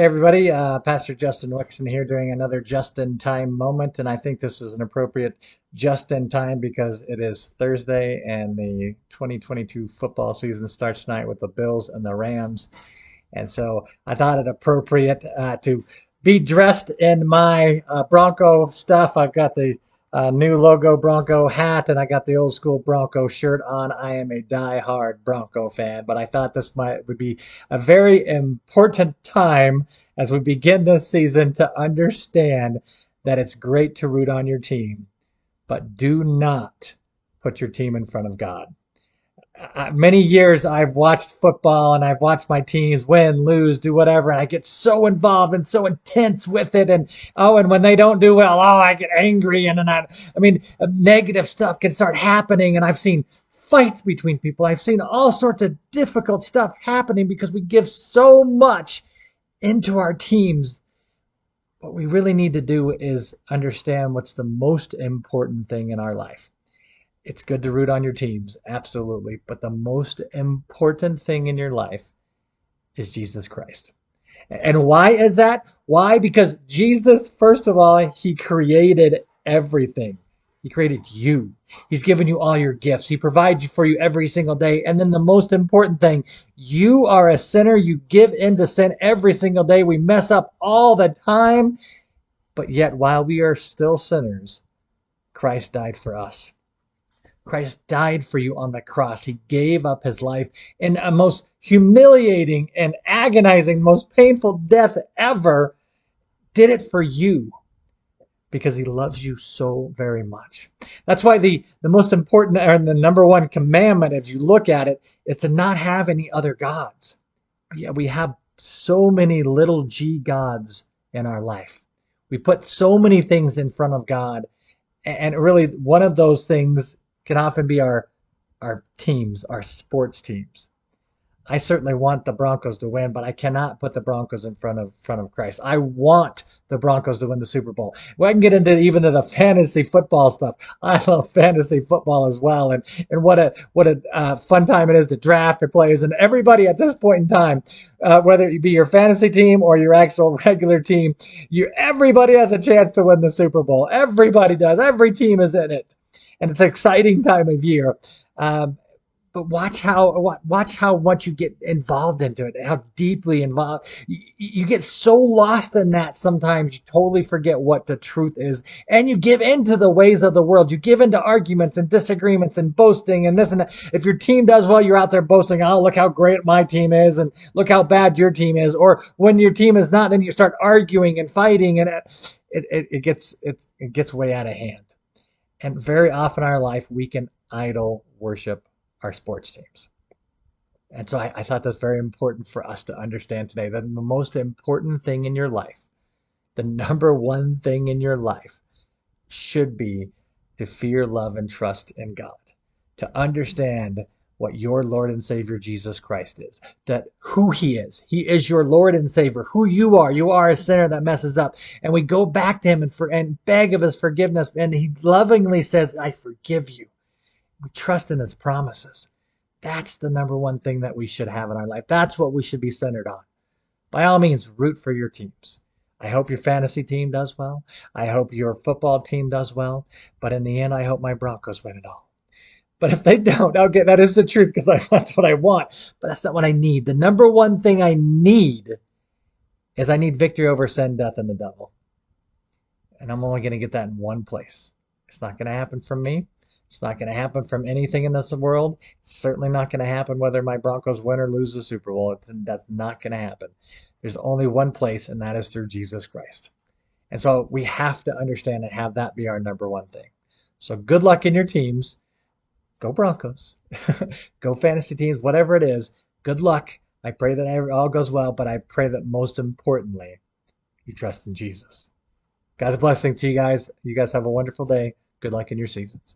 Hey everybody, Pastor Justin Wixon here doing another just-in-time moment, and I think this is an appropriate just-in-time because it is Thursday and the 2022 football season starts tonight with the Bills and the Rams, and so I thought it appropriate to be dressed in my Bronco stuff. I've got the new logo Bronco hat and I got the old school Bronco shirt on. I am a die-hard Bronco fan, but I thought this would be a very important time as we begin this season to understand that it's great to root on your team, but do not put your team in front of God. Many years I've watched football and I've watched my teams win, lose, do whatever, and I get so involved and so intense with it. And when they don't do well, I get angry, and then negative stuff can start happening. And I've seen fights between people. I've seen all sorts of difficult stuff happening because we give so much into our teams. What we really need to do is understand what's the most important thing in our life. It's good to root on your teams, absolutely. But the most important thing in your life is Jesus Christ. And why is that? Why? Because Jesus, first of all, he created everything. He created you. He's given you all your gifts. He provides for you every single day. And then the most important thing, you are a sinner. You give into sin every single day. We mess up all the time. But yet, while we are still sinners, Christ died for us. Christ died for you on the cross. He gave up his life in a most humiliating and agonizing, most painful death ever. Did it for you because he loves you so very much. That's why the most important, or the number one commandment, if you look at it, is to not have any other gods. Yeah, we have so many little g gods in our life. We put so many things in front of God. And really, one of those things can often be our teams, our sports teams. I certainly want the Broncos to win, but I cannot put the Broncos in front of Christ. I want the Broncos to win the Super Bowl. Well, I can get into even to the fantasy football stuff. I love fantasy football as well, and what a fun time it is to draft the players. And everybody at this point in time, whether it be your fantasy team or your actual regular team, everybody has a chance to win the Super Bowl. Everybody does. Every team is in it. And it's an exciting time of year. But watch how much you get involved into it, how deeply involved. You get so lost in that sometimes you totally forget what the truth is. And you give into the ways of the world. You give into arguments and disagreements and boasting and this and that. If your team does well, you're out there boasting, oh, look how great my team is and look how bad your team is. Or when your team is not, then you start arguing and fighting, and it gets way out of hand. And very often in our life, we can idol worship our sports teams. And so I thought that's very important for us to understand today, that the most important thing in your life, the number one thing in your life, should be to fear, love, and trust in God, to understand what your Lord and Savior Jesus Christ is, that who he is. He is your Lord and Savior, who you are. You are a sinner that messes up. And we go back to him and beg of his forgiveness. And he lovingly says, I forgive you. We trust in his promises. That's the number one thing that we should have in our life. That's what we should be centered on. By all means, root for your teams. I hope your fantasy team does well. I hope your football team does well. But in the end, I hope my Broncos win it all. But if they don't, okay, that is the truth because that's what I want. But that's not what I need. The number one thing I need is I need victory over sin, death, and the devil. And I'm only going to get that in one place. It's not going to happen from me. It's not going to happen from anything in this world. It's certainly not going to happen whether my Broncos win or lose the Super Bowl. That's not going to happen. There's only one place, and that is through Jesus Christ. And so we have to understand and have that be our number one thing. So good luck in your teams. Go Broncos. Go fantasy teams, whatever it is. Good luck. I pray that it all goes well, but I pray that most importantly, you trust in Jesus. God's blessing to you guys. You guys have a wonderful day. Good luck in your seasons.